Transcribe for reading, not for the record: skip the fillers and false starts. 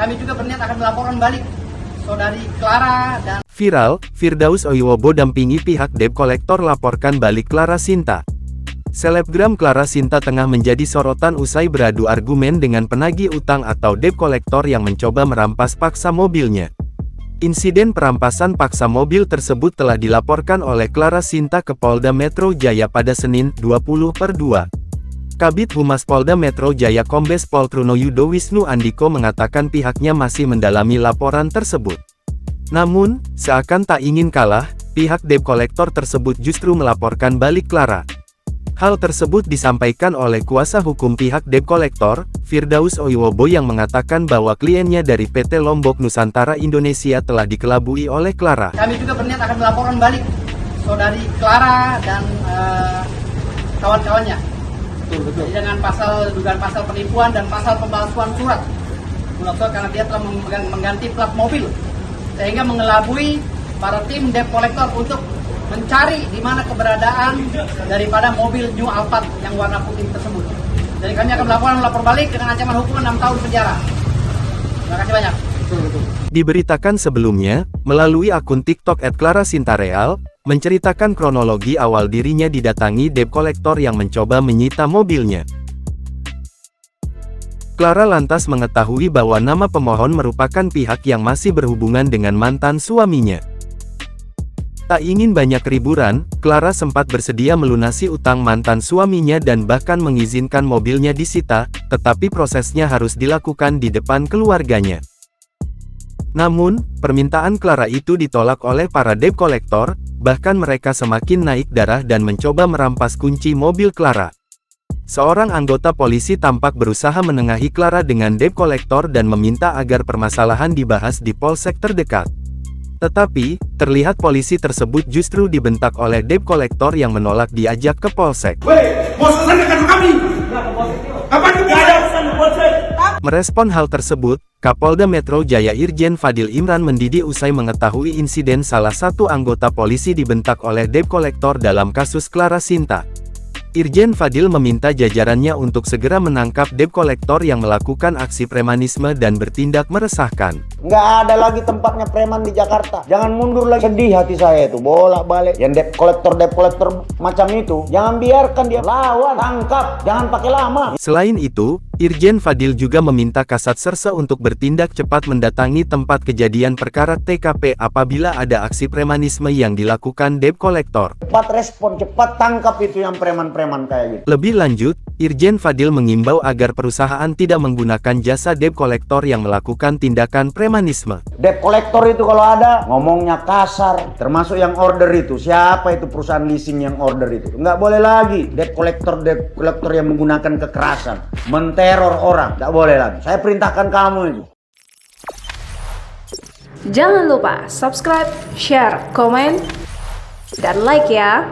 kami juga berniat akan melaporkan balik saudari Clara dan Viral, Firdaus Oiwobo dampingi pihak debt collector laporkan balik Clara Sinta. Selebgram Clara Sinta tengah menjadi sorotan usai beradu argumen dengan penagih utang atau debt collector yang mencoba merampas paksa mobilnya. Insiden perampasan paksa mobil tersebut telah dilaporkan oleh Clara Sinta ke Polda Metro Jaya pada Senin, 20/2. Kabid Humas Polda Metro Jaya Kombes Pol Truno Yudo Wisnu Andiko mengatakan pihaknya masih mendalami laporan tersebut. Namun, seakan tak ingin kalah, pihak debt collector tersebut justru melaporkan balik Clara. Hal tersebut disampaikan oleh kuasa hukum pihak debt collector, Firdaus Oiwobo, yang mengatakan bahwa kliennya dari PT Lombok Nusantara Indonesia telah dikelabui oleh Clara. kami juga berniat akan melaporkan balik saudari Clara dan kawan-kawannya. Dengan dugaan pasal penipuan dan pasal pemalsuan surat karena dia telah mengganti plat mobil sehingga mengelabui para tim debt collector untuk mencari di mana keberadaan daripada mobil New Alphard yang warna putih tersebut. Jadi kami akan melapor balik dengan ancaman hukuman 6 tahun penjara. Terima kasih banyak. Diberitakan sebelumnya, melalui akun TikTok @ClaraSintaReal, menceritakan kronologi awal dirinya didatangi debt collector yang mencoba menyita mobilnya. Clara lantas mengetahui bahwa nama pemohon merupakan pihak yang masih berhubungan dengan mantan suaminya. Tak ingin banyak keriburan, Clara sempat bersedia melunasi utang mantan suaminya dan bahkan mengizinkan mobilnya disita, tetapi prosesnya harus dilakukan di depan keluarganya. Namun, permintaan Clara itu ditolak oleh para debt collector, bahkan mereka semakin naik darah dan mencoba merampas kunci mobil Clara. Seorang anggota polisi tampak berusaha menengahi Clara dengan debt collector dan meminta agar permasalahan dibahas di polsek terdekat. Tetapi, terlihat polisi tersebut justru dibentak oleh debt collector yang menolak diajak ke polsek. Merespon hal tersebut, Kapolda Metro Jaya Irjen Fadil Imran Mendidi usai mengetahui insiden salah satu anggota polisi dibentak oleh debt collector dalam kasus Clara Sinta. Irjen Fadil meminta jajarannya untuk segera menangkap debt collector yang melakukan aksi premanisme dan bertindak meresahkan. Nggak ada lagi tempatnya preman di Jakarta. Jangan mundur lagi. Sedih hati saya itu, bolak-balik. Yang debt collector macam itu, jangan biarkan dia lawan, tangkap, jangan pakai lama. Selain itu, Irjen Fadil juga meminta Kasat Serse untuk bertindak cepat mendatangi tempat kejadian perkara TKP apabila ada aksi premanisme yang dilakukan debt collector. Cepat respon, cepat tangkap itu yang preman-preman kayak gitu. Lebih lanjut, Irjen Fadil mengimbau agar perusahaan tidak menggunakan jasa debt collector yang melakukan tindakan premanisme. Debt collector itu kalau ada, ngomongnya kasar. Termasuk yang order itu. Siapa itu perusahaan leasing yang order itu? Nggak boleh lagi. Debt collector yang menggunakan kekerasan. Menteror orang. Nggak boleh lagi. Saya perintahkan kamu itu. Jangan lupa subscribe, share, komen, dan like ya.